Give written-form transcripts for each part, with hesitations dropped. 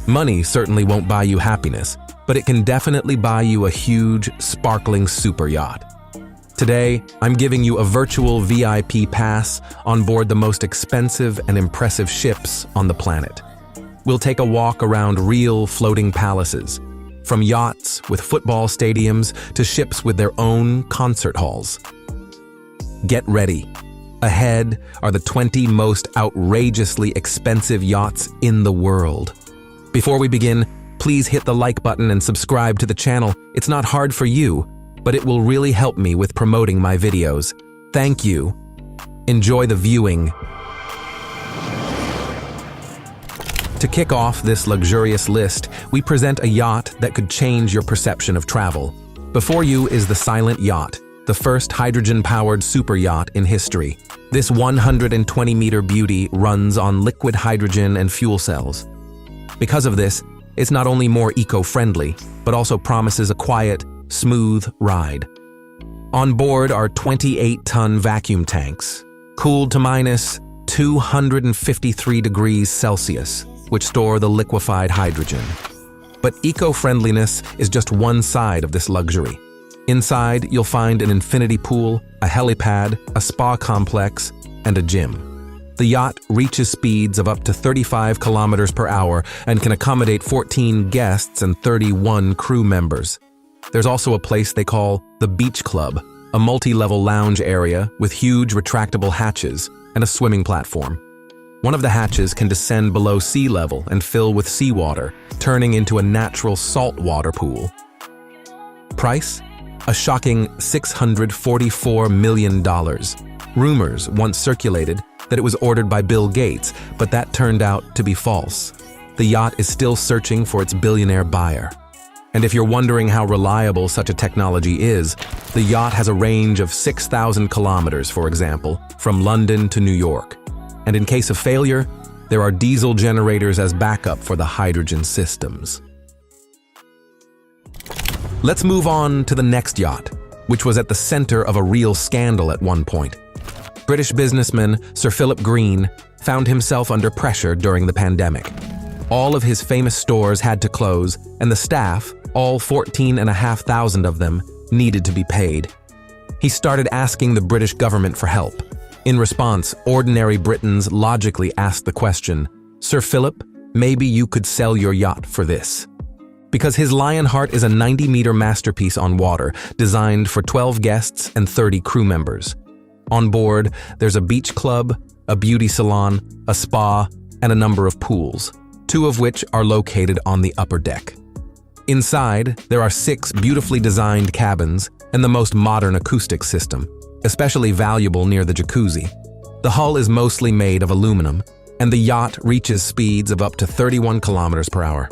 Money certainly won't buy you happiness, but it can definitely buy you a huge, sparkling super yacht. Today, I'm giving you a virtual VIP pass on board the most expensive and impressive ships on the planet. We'll take a walk around real floating palaces, from yachts with football stadiums to ships with their own concert halls. Get ready. Ahead are the 20 most outrageously expensive yachts in the world. Before we begin, please hit the like button and subscribe to the channel. It's not hard for you, but it will really help me with promoting my videos. Thank you. Enjoy the viewing. To kick off this luxurious list, we present a yacht that could change your perception of travel. Before you is the Silent Yacht, the first hydrogen-powered super yacht in history. This 120-meter beauty runs on liquid hydrogen and fuel cells. Because of this, it's not only more eco-friendly, but also promises a quiet, smooth ride. On board are 28-ton vacuum tanks, cooled to minus 253 degrees Celsius, which store the liquefied hydrogen. But eco-friendliness is just one side of this luxury. Inside, you'll find an infinity pool, a helipad, a spa complex, and a gym. The yacht reaches speeds of up to 35 kilometers per hour and can accommodate 14 guests and 31 crew members. There's also a place they call the Beach Club, a multi-level lounge area with huge retractable hatches and a swimming platform. One of the hatches can descend below sea level and fill with seawater, turning into a natural saltwater pool. Price? A shocking $644 million. Rumors once circulated that it was ordered by Bill Gates, but that turned out to be false. The yacht is still searching for its billionaire buyer. And if you're wondering how reliable such a technology is, the yacht has a range of 6,000 kilometers, for example, from London to New York. And in case of failure, there are diesel generators as backup for the hydrogen systems. Let's move on to the next yacht, which was at the center of a real scandal at one point. British businessman Sir Philip Green found himself under pressure during the pandemic. All of his famous stores had to close, and the staff, all 14,500 of them, needed to be paid. He started asking the British government for help. In response, ordinary Britons logically asked the question, "Sir Philip, maybe you could sell your yacht for this." Because his Lionheart is a 90-meter masterpiece on water, designed for 12 guests and 30 crew members. On board, there's a beach club, a beauty salon, a spa, and a number of pools, 2 of which are located on the upper deck. Inside, there are 6 beautifully designed cabins and the most modern acoustic system, especially valuable near the jacuzzi. The hull is mostly made of aluminum, and the yacht reaches speeds of up to 31 kilometers per hour.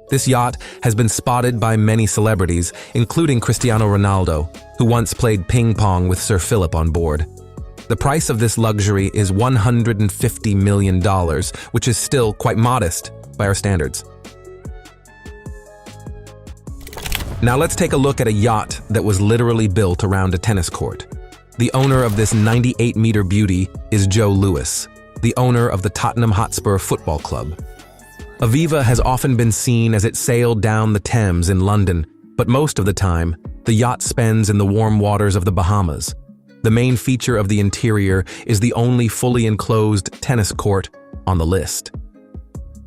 This yacht has been spotted by many celebrities, including Cristiano Ronaldo, who once played ping pong with Sir Philip on board. The price of this luxury is $150 million, which is still quite modest by our standards. Now let's take a look at a yacht that was literally built around a tennis court. The owner of this 98-meter beauty is Joe Lewis, the owner of the Tottenham Hotspur Football Club. Aviva has often been seen as it sailed down the Thames in London, but most of the time, the yacht spends in the warm waters of the Bahamas. The main feature of the interior is the only fully enclosed tennis court on the list.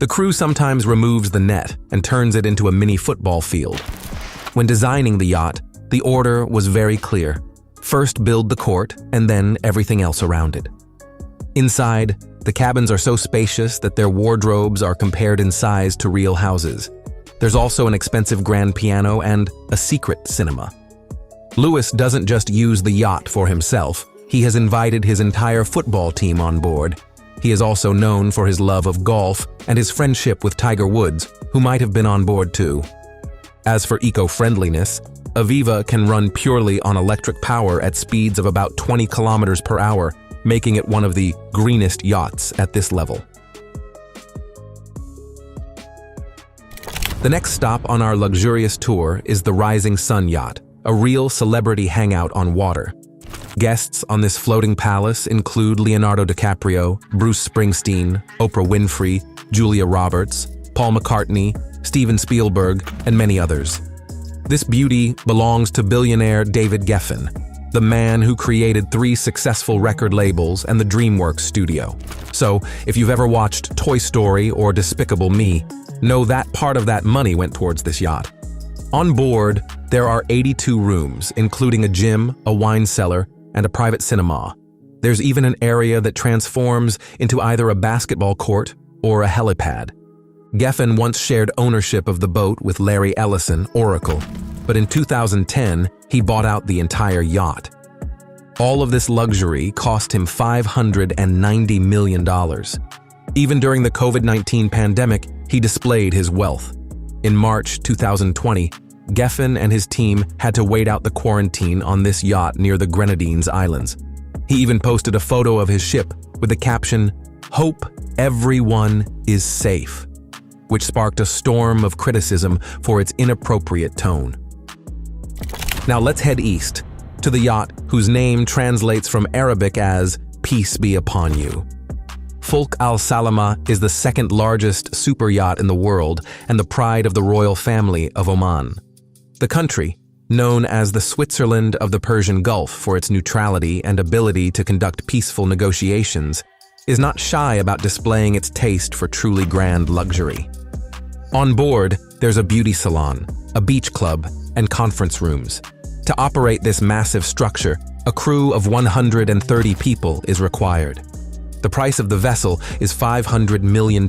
The crew sometimes removes the net and turns it into a mini football field. When designing the yacht, the order was very clear. First build the court, and then everything else around it. Inside, the cabins are so spacious that their wardrobes are compared in size to real houses. There's also an expensive grand piano and a secret cinema. Lewis doesn't just use the yacht for himself. He has invited his entire football team on board. He is also known for his love of golf and his friendship with Tiger Woods, who might have been on board too. As for eco-friendliness, Aviva can run purely on electric power at speeds of about 20 kilometers per hour, making it one of the greenest yachts at this level. The next stop on our luxurious tour is the Rising Sun Yacht, a real celebrity hangout on water. Guests on this floating palace include Leonardo DiCaprio, Bruce Springsteen, Oprah Winfrey, Julia Roberts, Paul McCartney, Steven Spielberg, and many others. This beauty belongs to billionaire David Geffen, the man who created 3 successful record labels and the DreamWorks studio. So, if you've ever watched Toy Story or Despicable Me, know that part of that money went towards this yacht. On board, there are 82 rooms, including a gym, a wine cellar, and a private cinema. There's even an area that transforms into either a basketball court or a helipad. Geffen once shared ownership of the boat with Larry Ellison, Oracle, but in 2010, he bought out the entire yacht. All of this luxury cost him $590 million. Even during the COVID-19 pandemic, he displayed his wealth. In March 2020, Geffen and his team had to wait out the quarantine on this yacht near the Grenadines Islands. He even posted a photo of his ship with the caption, "Hope everyone is safe," which sparked a storm of criticism for its inappropriate tone. Now let's head east, to the yacht whose name translates from Arabic as "Peace be upon you." Fulk Al Salama is the second largest super yacht in the world and the pride of the royal family of Oman. The country, known as the Switzerland of the Persian Gulf for its neutrality and ability to conduct peaceful negotiations, is not shy about displaying its taste for truly grand luxury. On board, there's a beauty salon, a beach club, and conference rooms. To operate this massive structure, a crew of 130 people is required. The price of the vessel is $500 million.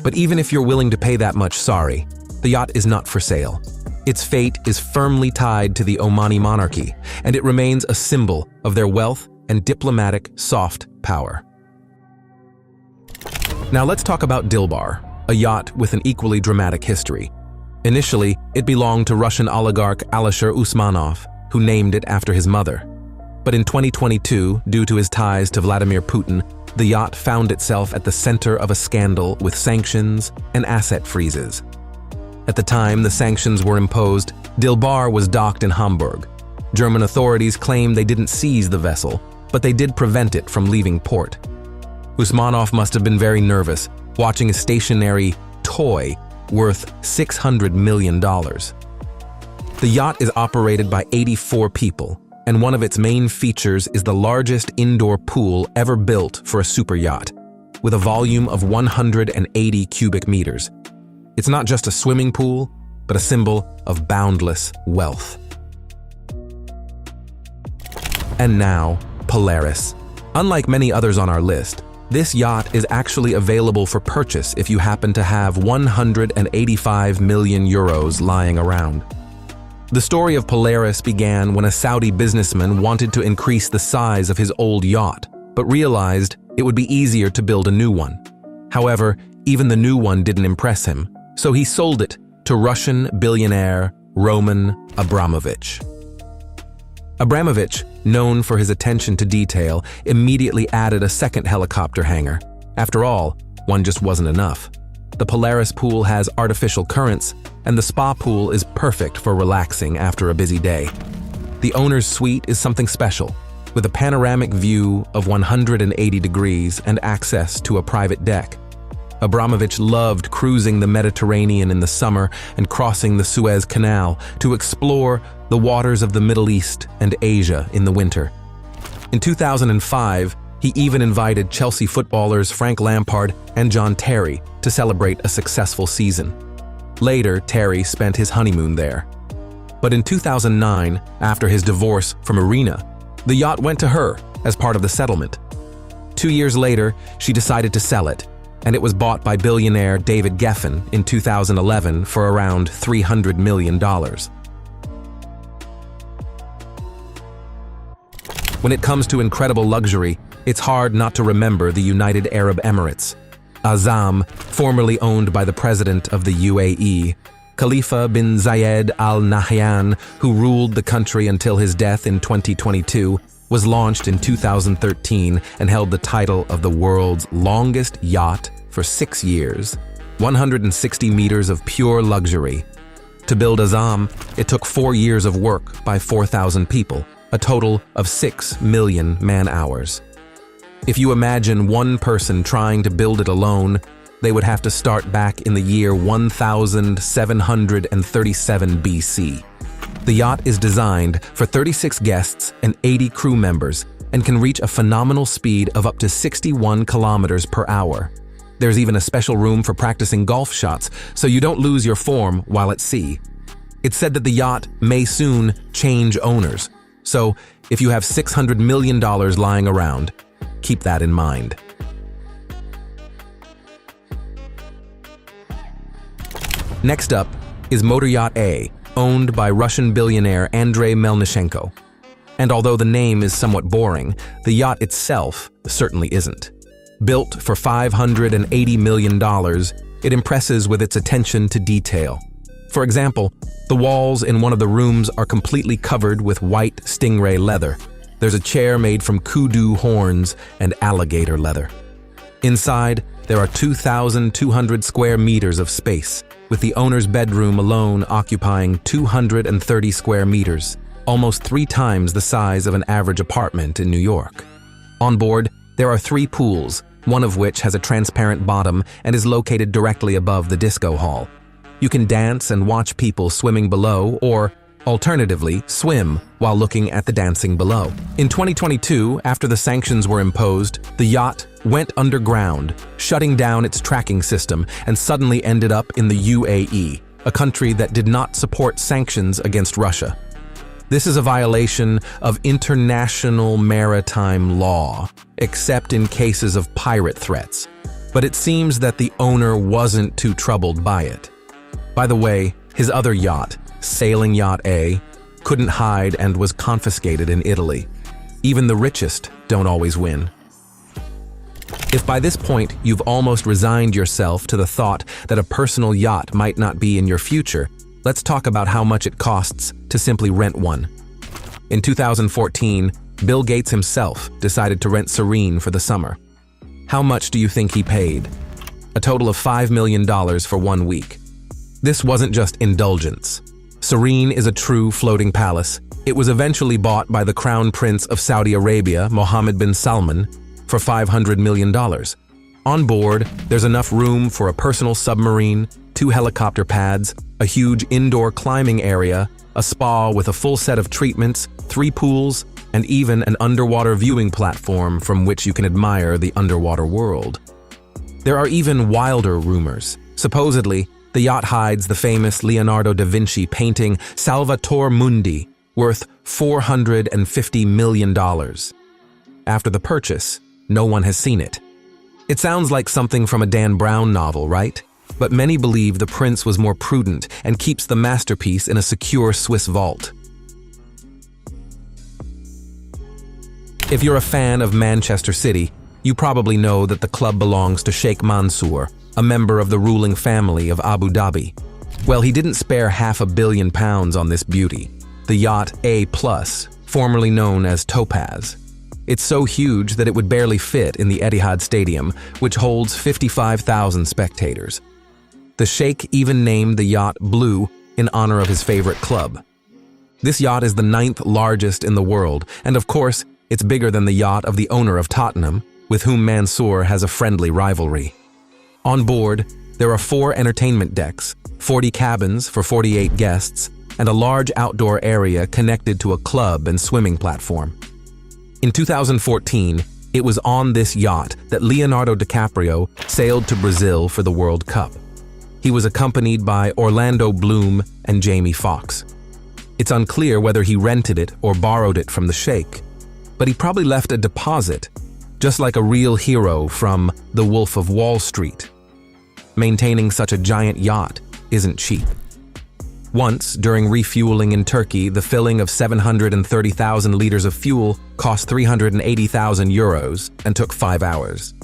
But even if you're willing to pay that much, sorry, the yacht is not for sale. Its fate is firmly tied to the Omani monarchy, and it remains a symbol of their wealth and diplomatic soft power. Now let's talk about Dilbar, a yacht with an equally dramatic history. Initially, it belonged to Russian oligarch Alisher Usmanov, who named it after his mother. But in 2022, due to his ties to Vladimir Putin, the yacht found itself at the center of a scandal with sanctions and asset freezes. At the time the sanctions were imposed, Dilbar was docked in Hamburg. German authorities claimed they didn't seize the vessel, but they did prevent it from leaving port. Usmanov must have been very nervous, watching a stationary toy worth $600 million. The yacht is operated by 84 people, and one of its main features is the largest indoor pool ever built for a super yacht, with a volume of 180 cubic meters. It's not just a swimming pool, but a symbol of boundless wealth. And now, Polaris. Unlike many others on our list, this yacht is actually available for purchase if you happen to have 185 million euros lying around. The story of Polaris began when a Saudi businessman wanted to increase the size of his old yacht, but realized it would be easier to build a new one. However, even the new one didn't impress him, so he sold it to Russian billionaire Roman Abramovich. Abramovich, known for his attention to detail, immediately added a second helicopter hangar. After all, one just wasn't enough. The Polaris pool has artificial currents, and the spa pool is perfect for relaxing after a busy day. The owner's suite is something special, with a panoramic view of 180 degrees and access to a private deck. Abramovich loved cruising the Mediterranean in the summer and crossing the Suez Canal to explore the waters of the Middle East and Asia in the winter. In 2005, he even invited Chelsea footballers Frank Lampard and John Terry to celebrate a successful season. Later, Terry spent his honeymoon there. But in 2009, after his divorce from Irina, the yacht went to her as part of the settlement. 2 years later, she decided to sell it, and it was bought by billionaire David Geffen in 2011 for around $300 million. When it comes to incredible luxury, it's hard not to remember the United Arab Emirates. Azam, formerly owned by the president of the UAE, Khalifa bin Zayed Al Nahyan, who ruled the country until his death in 2022, was launched in 2013 and held the title of the world's longest yacht for 6 years, 160 meters of pure luxury. To build Azam, it took 4 years of work by 4,000 people, a total of 6 million man-hours. If you imagine one person trying to build it alone, they would have to start back in the year 1737 BC. The yacht is designed for 36 guests and 80 crew members and can reach a phenomenal speed of up to 61 kilometers per hour. There's even a special room for practicing golf shots so you don't lose your form while at sea. It's said that the yacht may soon change owners, so if you have $600 million lying around, keep that in mind. Next up is Motor Yacht A, owned by Russian billionaire Andrei Melnishenko. And although the name is somewhat boring, the yacht itself certainly isn't. Built for $580 million, it impresses with its attention to detail. For example, the walls in one of the rooms are completely covered with white stingray leather. There's a chair made from kudu horns and alligator leather. Inside, there are 2,200 square meters of space, with the owner's bedroom alone occupying 230 square meters, almost 3 times the size of an average apartment in New York. On board, there are 3 pools, one of which has a transparent bottom and is located directly above the disco hall. You can dance and watch people swimming below, or, alternatively, swim while looking at the dancing below. In 2022, after the sanctions were imposed, the yacht went underground, shutting down its tracking system, and suddenly ended up in the UAE, a country that did not support sanctions against Russia. This is a violation of international maritime law, except in cases of pirate threats. But it seems that the owner wasn't too troubled by it. By the way, his other yacht, Sailing Yacht A, couldn't hide and was confiscated in Italy. Even the richest don't always win. If by this point you've almost resigned yourself to the thought that a personal yacht might not be in your future, let's talk about how much it costs to simply rent one. In 2014, Bill Gates himself decided to rent Serene for the summer. How much do you think he paid? A total of $5 million for 1 week. This wasn't just indulgence. Serene is a true floating palace. It was eventually bought by the Crown Prince of Saudi Arabia, Mohammed bin Salman, for $500 million. On board, there's enough room for a personal submarine, 2 helicopter pads, a huge indoor climbing area, a spa with a full set of treatments, 3 pools, and even an underwater viewing platform from which you can admire the underwater world. There are even wilder rumors. Supposedly, the yacht hides the famous Leonardo da Vinci painting Salvator Mundi, worth $450 million. After the purchase, no one has seen it. It sounds like something from a Dan Brown novel, right? But many believe the prince was more prudent and keeps the masterpiece in a secure Swiss vault. If you're a fan of Manchester City, you probably know that the club belongs to Sheikh Mansour, a member of the ruling family of Abu Dhabi. Well, he didn't spare £500 million on this beauty, the yacht A+, formerly known as Topaz. It's so huge that it would barely fit in the Etihad Stadium, which holds 55,000 spectators. The Sheikh even named the yacht Blue in honor of his favorite club. This yacht is the 9th largest in the world, and of course, it's bigger than the yacht of the owner of Tottenham, with whom Mansour has a friendly rivalry. On board, there are 4 entertainment decks, 40 cabins for 48 guests, and a large outdoor area connected to a club and swimming platform. In 2014, it was on this yacht that Leonardo DiCaprio sailed to Brazil for the World Cup. He was accompanied by Orlando Bloom and Jamie Foxx. It's unclear whether he rented it or borrowed it from the Sheikh, but he probably left a deposit, just like a real hero from The Wolf of Wall Street. Maintaining such a giant yacht isn't cheap. Once, during refueling in Turkey, the filling of 730,000 liters of fuel cost 380,000 euros and took 5 hours.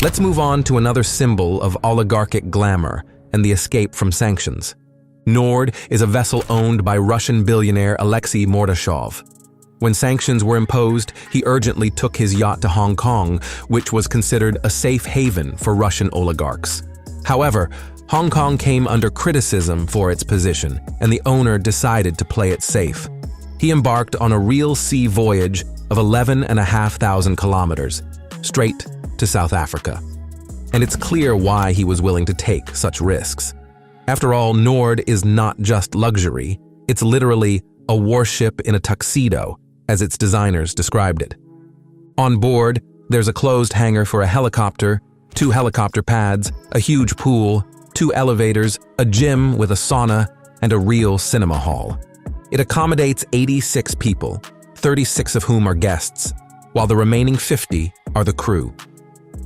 Let's move on to another symbol of oligarchic glamour and the escape from sanctions. Nord is a vessel owned by Russian billionaire Alexei Mordashov. When sanctions were imposed, he urgently took his yacht to Hong Kong, which was considered a safe haven for Russian oligarchs. However, Hong Kong came under criticism for its position, and the owner decided to play it safe. He embarked on a real sea voyage of 11,500 kilometers, straight to South Africa. And it's clear why he was willing to take such risks. After all, Nord is not just luxury, it's literally a warship in a tuxedo, as its designers described it. On board, there's a closed hangar for a helicopter, 2 helicopter pads, a huge pool, 2 elevators, a gym with a sauna, and a real cinema hall. It accommodates 86 people, 36 of whom are guests, while the remaining 50 are the crew.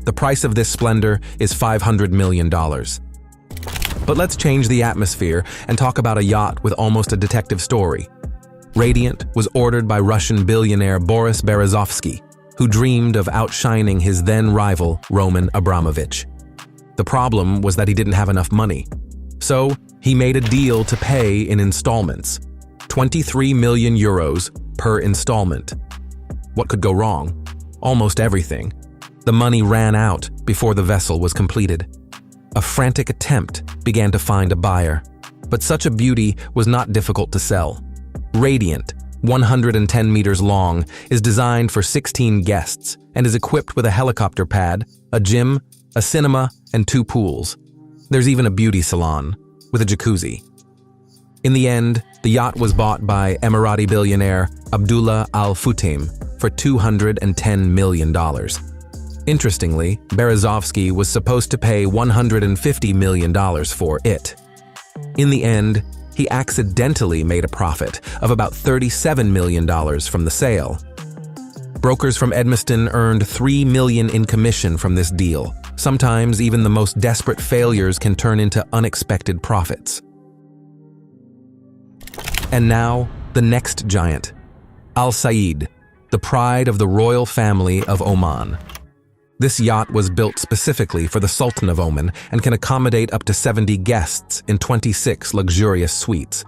The price of this splendor is $500 million. But let's change the atmosphere and talk about a yacht with almost a detective story. Radiant was ordered by Russian billionaire Boris Berezovsky, who dreamed of outshining his then rival Roman Abramovich. The problem was that he didn't have enough money. So he made a deal to pay in installments, 23 million euros per installment. What could go wrong? Almost everything. The money ran out before the vessel was completed. A frantic attempt began to find a buyer, but such a beauty was not difficult to sell. Radiant, 110 meters long, is designed for 16 guests and is equipped with a helicopter pad, a gym, a cinema, and 2 pools. There's even a beauty salon with a jacuzzi. In the end, the yacht was bought by Emirati billionaire Abdullah Al Futtaim for $210 million. Interestingly, Berezovsky was supposed to pay $150 million for it. In the end, he accidentally made a profit of about $37 million from the sale. Brokers from Edmiston earned $3 million in commission from this deal. Sometimes even the most desperate failures can turn into unexpected profits. And now, the next giant, Al Said, the pride of the royal family of Oman. This yacht was built specifically for the Sultan of Oman and can accommodate up to 70 guests in 26 luxurious suites.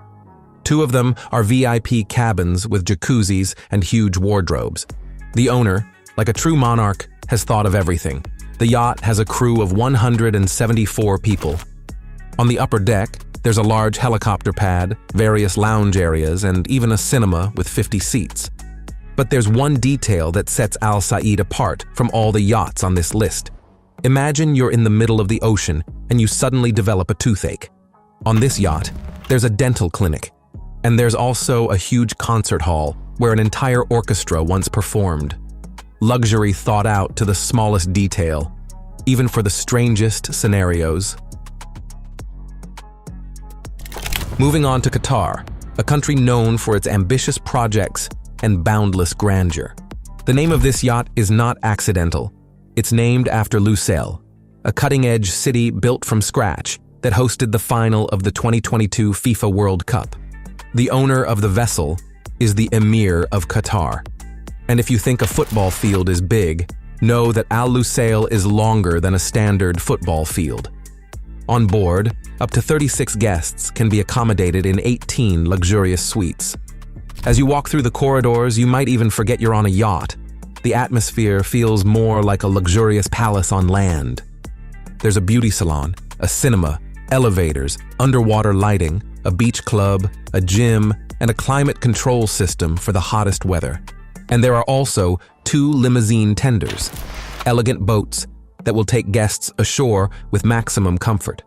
2 of them are VIP cabins with jacuzzis and huge wardrobes. The owner, like a true monarch, has thought of everything. The yacht has a crew of 174 people. On the upper deck, there's a large helicopter pad, various lounge areas, and even a cinema with 50 seats. But there's one detail that sets Al Said apart from all the yachts on this list. Imagine you're in the middle of the ocean and you suddenly develop a toothache. On this yacht, there's a dental clinic. And there's also a huge concert hall where an entire orchestra once performed. Luxury thought out to the smallest detail, even for the strangest scenarios. Moving on to Qatar, a country known for its ambitious projects and boundless grandeur. The name of this yacht is not accidental. It's named after Lusail, a cutting-edge city built from scratch that hosted the final of the 2022 FIFA World Cup. The owner of the vessel is the Emir of Qatar. And if you think a football field is big, know that Al Lusail is longer than a standard football field. On board, up to 36 guests can be accommodated in 18 luxurious suites. As you walk through the corridors, you might even forget you're on a yacht. The atmosphere feels more like a luxurious palace on land. There's a beauty salon, a cinema, elevators, underwater lighting, a beach club, a gym, and a climate control system for the hottest weather. And there are also 2 limousine tenders, elegant boats that will take guests ashore with maximum comfort.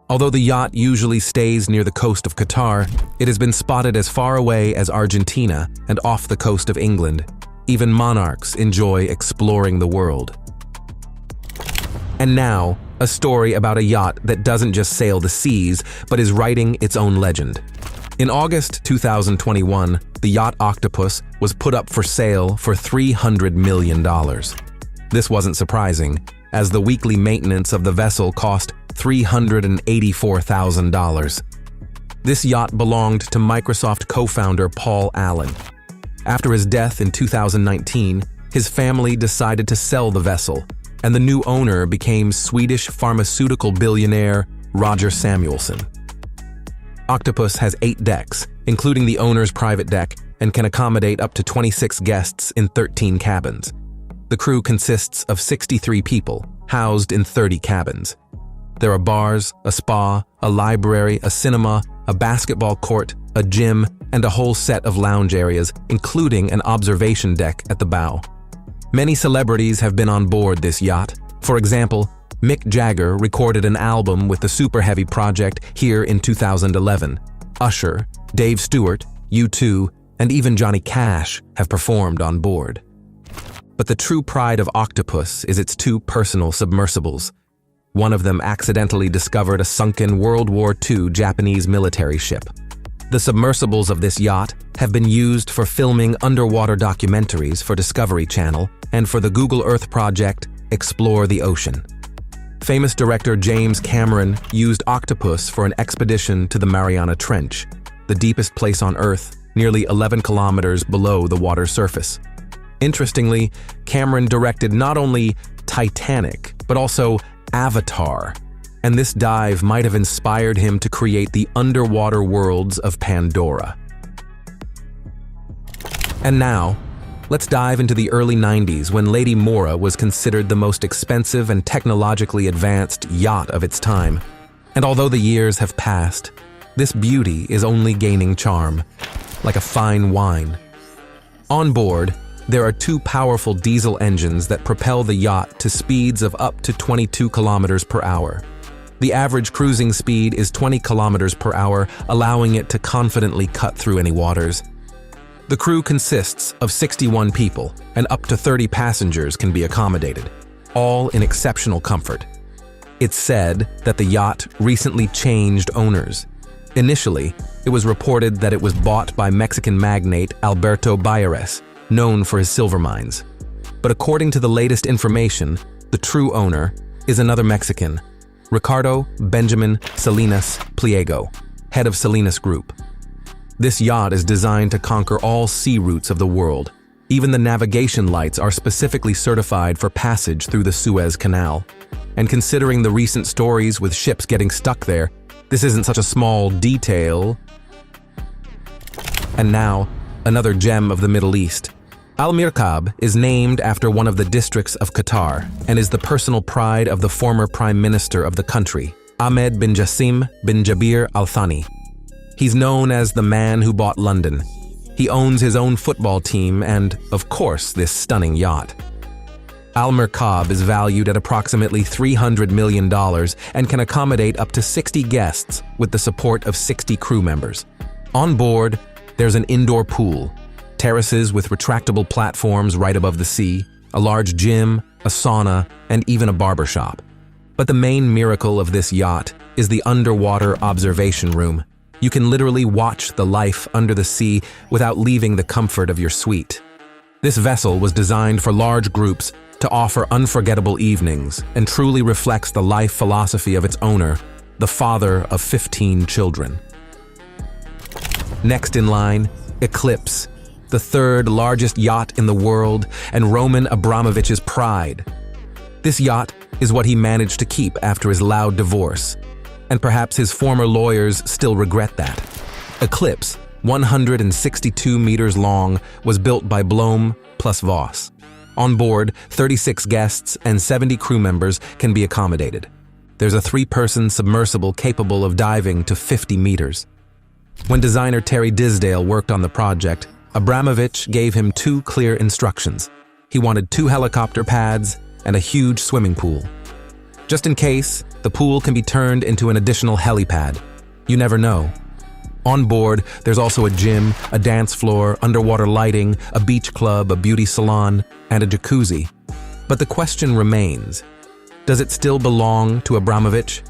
Although the yacht usually stays near the coast of Qatar, it has been spotted as far away as Argentina and off the coast of England. Even monarchs enjoy exploring the world. And now, a story about a yacht that doesn't just sail the seas, but is writing its own legend. In August 2021, the yacht Octopus was put up for sale for $300 million. This wasn't surprising, as the weekly maintenance of the vessel cost $384,000. This yacht belonged to Microsoft co-founder Paul Allen. After his death in 2019, his family decided to sell the vessel, and the new owner became Swedish pharmaceutical billionaire Roger Samuelsson. Octopus has 8 decks, including the owner's private deck, and can accommodate up to 26 guests in 13 cabins. The crew consists of 63 people, housed in 30 cabins. There are bars, a spa, a library, a cinema, a basketball court, a gym, and a whole set of lounge areas, including an observation deck at the bow. Many celebrities have been on board this yacht. For example, Mick Jagger recorded an album with the Super Heavy project here in 2011. Usher, Dave Stewart, U2, and even Johnny Cash have performed on board. But the true pride of Octopus is its two personal submersibles. One of them accidentally discovered a sunken World War II Japanese military ship. The submersibles of this yacht have been used for filming underwater documentaries for Discovery Channel and for the Google Earth project Explore the Ocean. Famous director James Cameron used Octopus for an expedition to the Mariana Trench, the deepest place on Earth, nearly 11 kilometers below the water surface. Interestingly, Cameron directed not only Titanic, but also Avatar, and this dive might have inspired him to create the underwater worlds of Pandora. And now, let's dive into the early 90s when Lady Mora was considered the most expensive and technologically advanced yacht of its time. And although the years have passed, this beauty is only gaining charm, like a fine wine. On board, there are two powerful diesel engines that propel the yacht to speeds of up to 22 kilometers per hour. The average cruising speed is 20 kilometers per hour, allowing it to confidently cut through any waters. The crew consists of 61 people, and up to 30 passengers can be accommodated, all in exceptional comfort. It's said that the yacht recently changed owners. Initially, it was reported that it was bought by Mexican magnate Alberto Bayeres, known for his silver mines. But according to the latest information, the true owner is another Mexican, Ricardo Benjamin Salinas Pliego, head of Salinas Group. This yacht is designed to conquer all sea routes of the world. Even the navigation lights are specifically certified for passage through the Suez Canal. And considering the recent stories with ships getting stuck there, this isn't such a small detail. And now, another gem of the Middle East. Al Mirkab is named after one of the districts of Qatar and is the personal pride of the former prime minister of the country, Ahmed bin Jassim bin Jabir Al Thani. He's known as the man who bought London. He owns his own football team and, of course, this stunning yacht. Al Mirkab is valued at approximately $300 million and can accommodate up to 60 guests with the support of 60 crew members. On board, there's an indoor pool, terraces with retractable platforms right above the sea, a large gym, a sauna, and even a barber shop. But the main miracle of this yacht is the underwater observation room. You can literally watch the life under the sea without leaving the comfort of your suite. This vessel was designed for large groups to offer unforgettable evenings and truly reflects the life philosophy of its owner, the father of 15 children. Next in line, Eclipse, the third largest yacht in the world and Roman Abramovich's pride. This yacht is what he managed to keep after his loud divorce, and perhaps his former lawyers still regret that. Eclipse, 162 meters long, was built by Blohm plus Voss. On board, 36 guests and 70 crew members can be accommodated. There's a 3-person submersible capable of diving to 50 meters. When designer Terry Disdale worked on the project, Abramovich gave him 2 clear instructions. He wanted 2 helicopter pads and a huge swimming pool. Just in case, the pool can be turned into an additional helipad. You never know. On board, there's also a gym, a dance floor, underwater lighting, a beach club, a beauty salon, and a jacuzzi. But the question remains, does it still belong to Abramovich?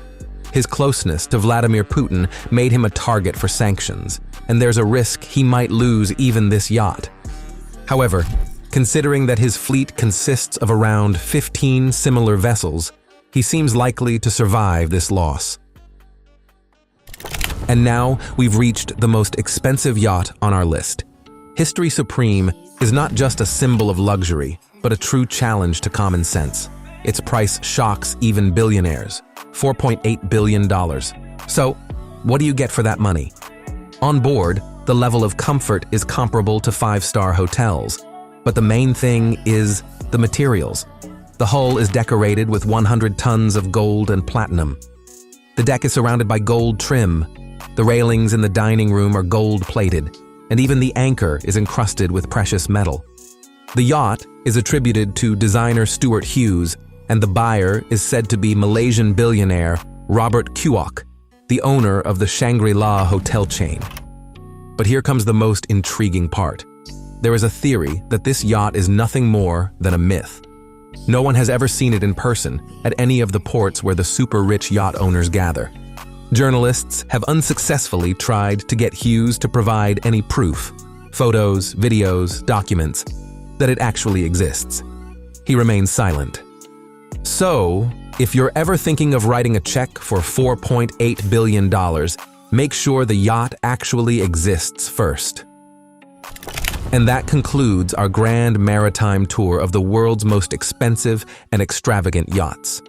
His closeness to Vladimir Putin made him a target for sanctions, and there's a risk he might lose even this yacht. However, considering that his fleet consists of around 15 similar vessels, he seems likely to survive this loss. And now we've reached the most expensive yacht on our list. History Supreme is not just a symbol of luxury, but a true challenge to common sense. Its price shocks even billionaires, $4.8 billion. So, what do you get for that money? On board, the level of comfort is comparable to 5-star hotels, but the main thing is the materials. The hull is decorated with 100 tons of gold and platinum. The deck is surrounded by gold trim. The railings in the dining room are gold-plated, and even the anchor is encrusted with precious metal. The yacht is attributed to designer Stuart Hughes, and the buyer is said to be Malaysian billionaire Robert Kuok, the owner of the Shangri-La hotel chain. But here comes the most intriguing part. There is a theory that this yacht is nothing more than a myth. No one has ever seen it in person at any of the ports where the super-rich yacht owners gather. Journalists have unsuccessfully tried to get Hughes to provide any proof, photos, videos, documents, that it actually exists. He remains silent. So, if you're ever thinking of writing a check for $4.8 billion, make sure the yacht actually exists first. And that concludes our grand maritime tour of the world's most expensive and extravagant yachts.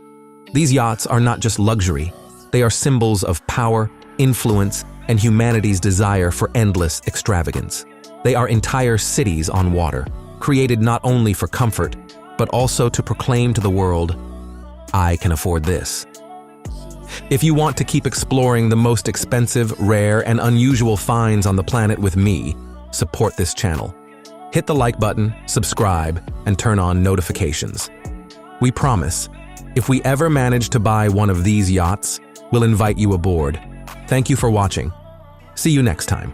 These yachts are not just luxury, they are symbols of power, influence, and humanity's desire for endless extravagance. They are entire cities on water, created not only for comfort, but also to proclaim to the world, I can afford this. If you want to keep exploring the most expensive, rare, and unusual finds on the planet with me, support this channel. Hit the like button, subscribe, and turn on notifications. We promise, if we ever manage to buy one of these yachts, we'll invite you aboard. Thank you for watching. See you next time.